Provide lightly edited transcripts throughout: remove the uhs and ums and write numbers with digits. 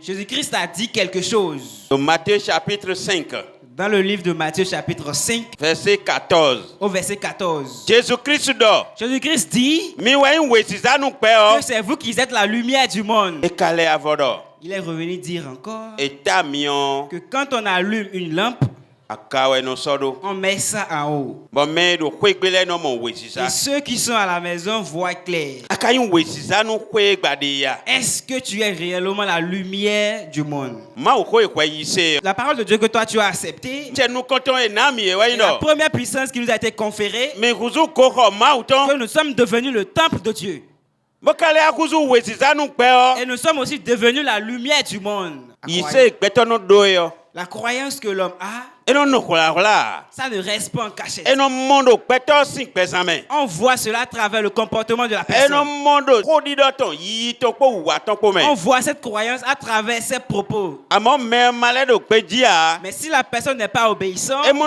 Jésus-Christ a dit quelque chose. Dans Matthieu chapitre 5, Dans le livre de Matthieu chapitre 5, verset 14. au verset 14. Jésus-Christ dit que c'est vous qui êtes la lumière du monde. Il est revenu dire encore que quand on allume une lampe, on met ça en haut. Et ceux qui sont à la maison voient clair. Est-ce que tu es réellement la lumière du monde? La parole de Dieu que toi tu as acceptée, la première puissance qui nous a été conférée, que nous sommes devenus le temple de Dieu. Et nous sommes aussi devenus la lumière du monde. La croyance que l'homme a, ça ne reste pas en cachette. On voit cela à travers le comportement de la personne. On voit cette croyance à travers ses propos. Mais si la personne n'est pas obéissante, si la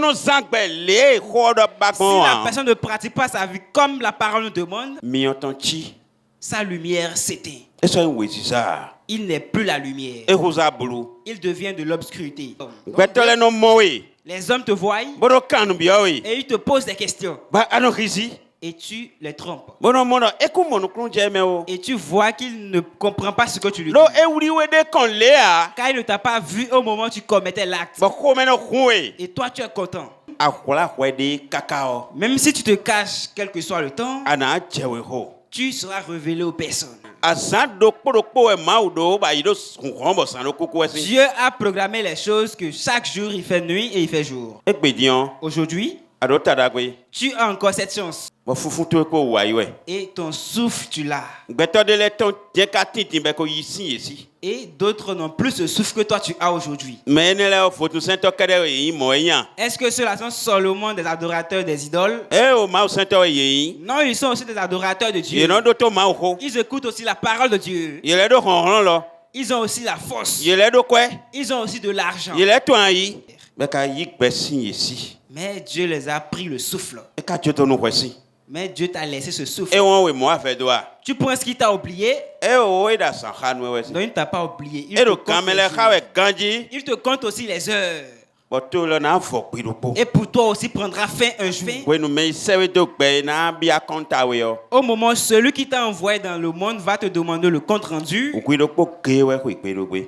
personne ne pratique pas sa vie comme la parole nous demande, sa lumière s'éteint. Il n'est plus la lumière. Il devient de l'obscurité. Les hommes te voient et ils te posent des questions. Et tu les trompes. Et tu vois qu'il ne comprend pas ce que tu lui dis. Car il ne t'a pas vu au moment où tu commettais l'acte. Et toi tu es content. Même si tu te caches, quel que soit le temps, tu seras révélé aux personnes. Dieu a programmé les choses que chaque jour il fait nuit et il fait jour. Aujourd'hui, tu as encore cette chance. Et ton souffle, tu l'as. Et d'autres n'ont plus ce souffle que toi tu as aujourd'hui. Est-ce que ceux-là sont seulement des adorateurs des idoles? Non, ils sont aussi des adorateurs de Dieu. Ils écoutent aussi la parole de Dieu. Ils ont aussi la force. Ils ont aussi de l'argent. Mais Dieu les a pris le souffle. Mais Dieu t'a laissé ce souffle. Tu penses qu'il t'a oublié? Non, il ne t'a pas oublié. Il te compte aussi les heures. Et pour toi aussi prendra fin un jour. Au moment où celui qui t'a envoyé dans le monde va te demander le compte rendu,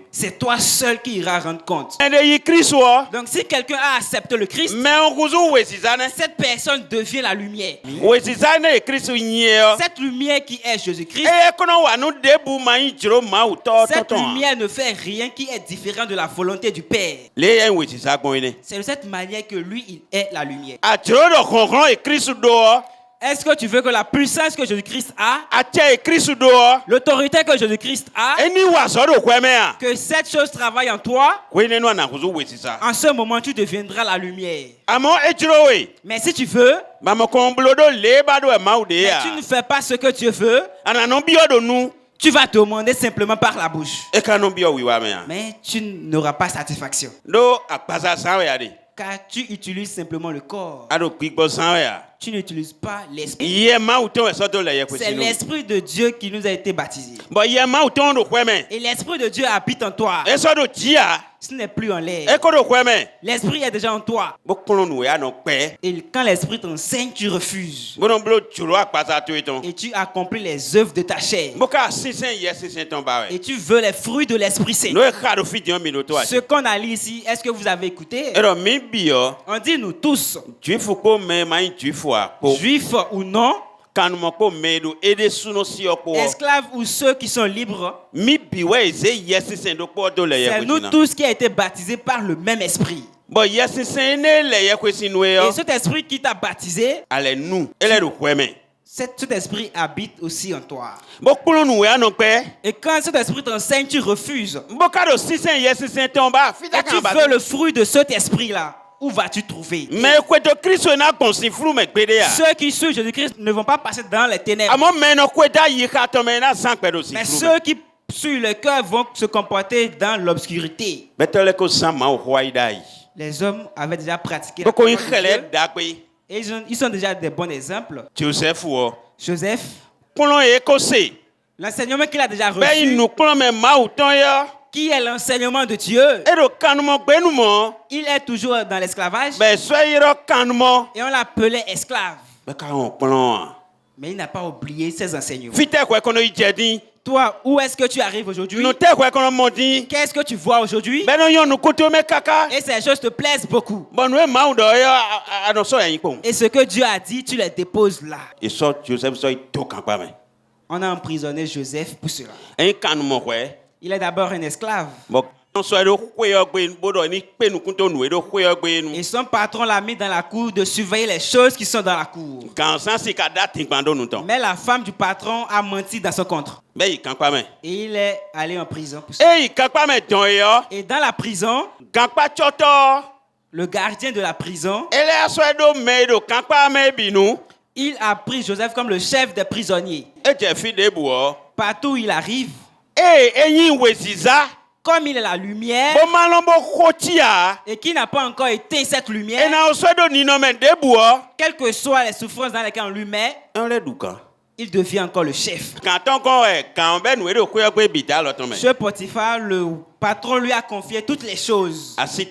c'est toi seul qui iras rendre compte. Donc si quelqu'un a accepté le Christ, cette personne devient la lumière. Cette lumière qui est Jésus-Christ, cette lumière ne fait rien qui est différent de la volonté du Père. C'est de cette manière que lui, il est la lumière. Est-ce que tu veux que la puissance que Jésus-Christ a, l'autorité que Jésus-Christ a, que cette chose travaille en toi, en ce moment, tu deviendras la lumière. Mais si tu veux, mais tu ne fais pas ce que Dieu veut, tu vas demander simplement par la bouche. Mais tu n'auras pas satisfaction. Car tu utilises simplement le corps. Tu n'utilises pas l'esprit. C'est l'esprit de Dieu qui nous a été baptisé. Et l'esprit de Dieu habite en toi. Ce n'est plus en l'air. L'esprit est déjà en toi. Et quand l'esprit t'enseigne, tu refuses. Et tu accomplis les œuvres de ta chair. Et tu veux les fruits de l'Esprit Saint. Ce qu'on a lu ici, est-ce que vous avez écouté? On dit nous tous, juifs ou non, esclaves ou ceux qui sont libres, c'est nous tous qui avons été baptisés par le même esprit. Et cet esprit qui t'a baptisé, cet esprit habite aussi en toi. Et quand cet esprit t'enseigne, tu refuses. Et tu veux le fruit de cet esprit-là. Où vas-tu trouver? Ceux qui suivent Jésus-Christ ne vont pas passer dans les ténèbres. Mais ceux qui suivent le cœur vont se comporter dans l'obscurité. Les hommes avaient déjà pratiqué la parole de Dieu. Et ils sont déjà des bons exemples. Joseph, L'enseignement qu'il a déjà reçu. Qui est l'enseignement de Dieu. Il est toujours dans l'esclavage. Et on l'appelait esclave. Mais il n'a pas oublié ses enseignements. Toi, où est-ce que tu arrives aujourd'hui? Qu'est-ce que tu vois aujourd'hui? Et ces choses te plaisent beaucoup. Et ce que Dieu a dit, tu les déposes là. On a emprisonné Joseph pour cela. Il est d'abord un esclave. Et son patron l'a mis dans la cour de surveiller les choses qui sont dans la cour. Mais la femme du patron a menti dans son contre. Et il est allé en prison pour ça. Et dans la prison, le gardien de la prison, il a pris Joseph comme le chef des prisonniers. Partout où il arrive, comme il est la lumière et qui n'a pas encore éteint cette lumière, quelles que soient les souffrances dans lesquelles on lui met, il devient encore le chef. Ce Potiphar, le patron lui a confié toutes les choses. C'est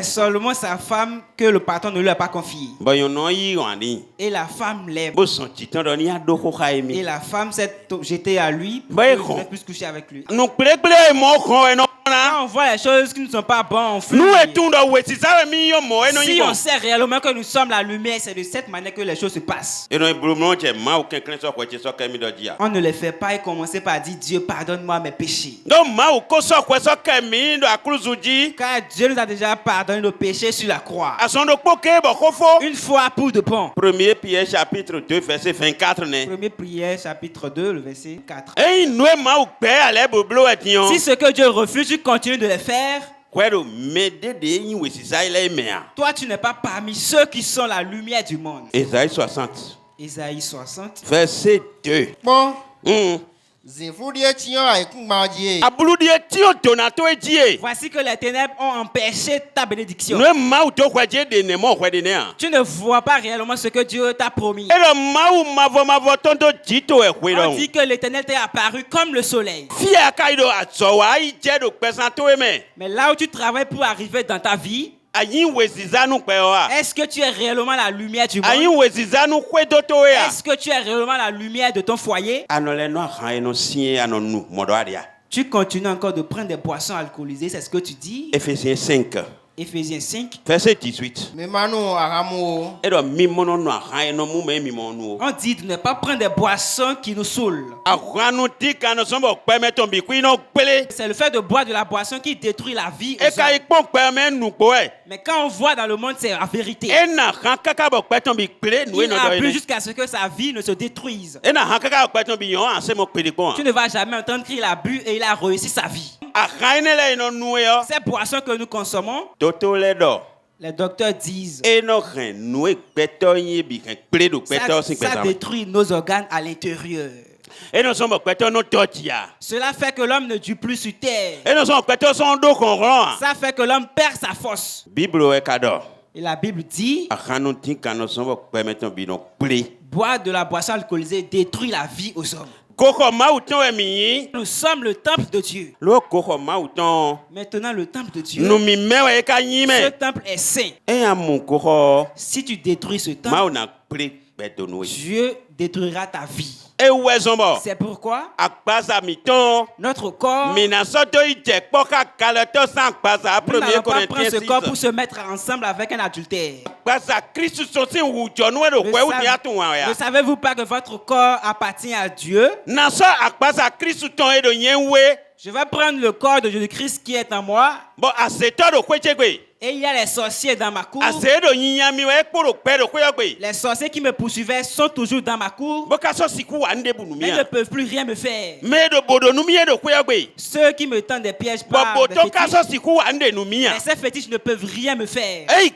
seulement sa femme que le patron ne lui a pas confié. Et la femme l'aime. Et la femme s'est jetée à lui pour qu'il ne puisse coucher avec lui. Quand on voit les choses qui ne sont pas bonnes, on fuit. Si on sait réellement que nous sommes la lumière, c'est de cette manière que les choses se passent. On ne les fait pas et commencer par dire Dieu pardonne-moi mes péchés. Car Dieu nous a déjà pardonné nos péchés sur la croix. Une fois pour de bon. 1 Pierre chapitre 2 verset 24. 1 Pierre chapitre 2 le verset 4. Si ce que Dieu refuse, tu continues de le faire. Toi, tu n'es pas parmi ceux qui sont la lumière du monde. Ésaïe 60. Ésaïe 60. Verset 2. Bon. Voici que les ténèbres ont empêché ta bénédiction. Tu ne vois pas réellement ce que Dieu t'a promis. On dit que l'Éternel t'est apparu comme le soleil. Mais là où tu travailles pour arriver dans ta vie, est-ce que tu es réellement la lumière du monde? Est-ce que tu es réellement la lumière de ton foyer? Tu continues encore de prendre des boissons alcoolisées, c'est ce que tu dis? Éphésiens 5. Éphésiens 5. Verset 18. On dit de ne pas prendre des boissons qui nous saoulent. C'est le fait de boire de la boisson qui détruit la vie aux hommes. Mais quand on voit dans le monde, c'est la vérité. Il a bu jusqu'à ce que sa vie ne se détruise. Tu ne vas jamais entendre qu'il a bu et il a réussi sa vie. Ces boissons que nous consommons, les docteurs disent ça détruit nos organes à l'intérieur. Cela fait que l'homme ne dure plus sur terre. Ça fait que l'homme perd sa force. Et la Bible dit boire de la boisson alcoolisée détruit la vie aux hommes. Nous sommes le temple de Dieu. Maintenant, le temple de Dieu, ce temple est saint. Si tu détruis ce temple, Dieu détruira ta vie. C'est pourquoi notre corps, nous n'allons pas prendre ce corps pour se mettre ensemble avec un adultère. Ne savez-vous pas que votre corps appartient à Dieu? Je vais prendre le corps de Jésus-Christ qui est en moi. Et il y a les sorciers dans ma cour. Les sorciers qui me poursuivaient sont toujours dans ma cour. Mais ils ne peuvent plus rien me faire. Ceux qui me tendent des pièges par des fétiches, mais ces fétiches ne peuvent rien me faire. Il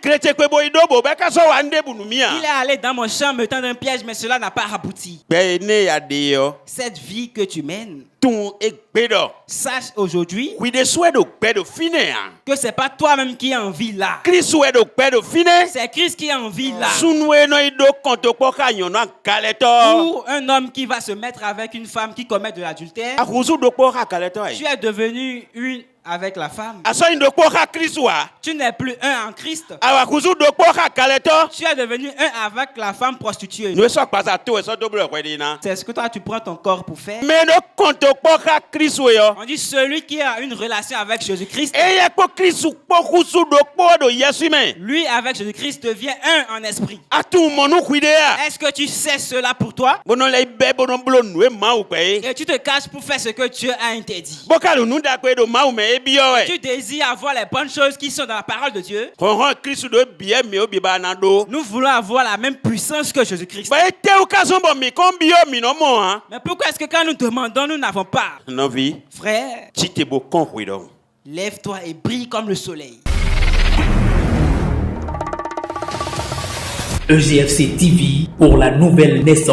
est allé dans mon champ me tendre un piège, mais cela n'a pas abouti. Cette vie que tu mènes, Sache aujourd'hui que c'est pas toi-même qui es en vie là. C'est Christ qui est en vie là. Ou un homme qui va se mettre avec une femme qui commet de l'adultère. Tu es devenu une avec la femme. Tu n'es plus un en Christ. Tu es devenu un avec la femme prostituée. C'est ce que toi tu prends ton corps pour faire. On dit celui qui a une relation avec Jésus-Christ. Lui avec Jésus-Christ devient un en esprit. Est-ce que tu sais cela pour toi? Et tu te caches pour faire ce que Dieu a interdit. Tu désires avoir les bonnes choses qui sont dans la parole de Dieu. Nous voulons avoir la même puissance que Jésus-Christ. Mais pourquoi est-ce que quand nous demandons, nous n'avons pas? Frère, lève-toi et brille comme le soleil. EGFC TV pour la nouvelle naissance.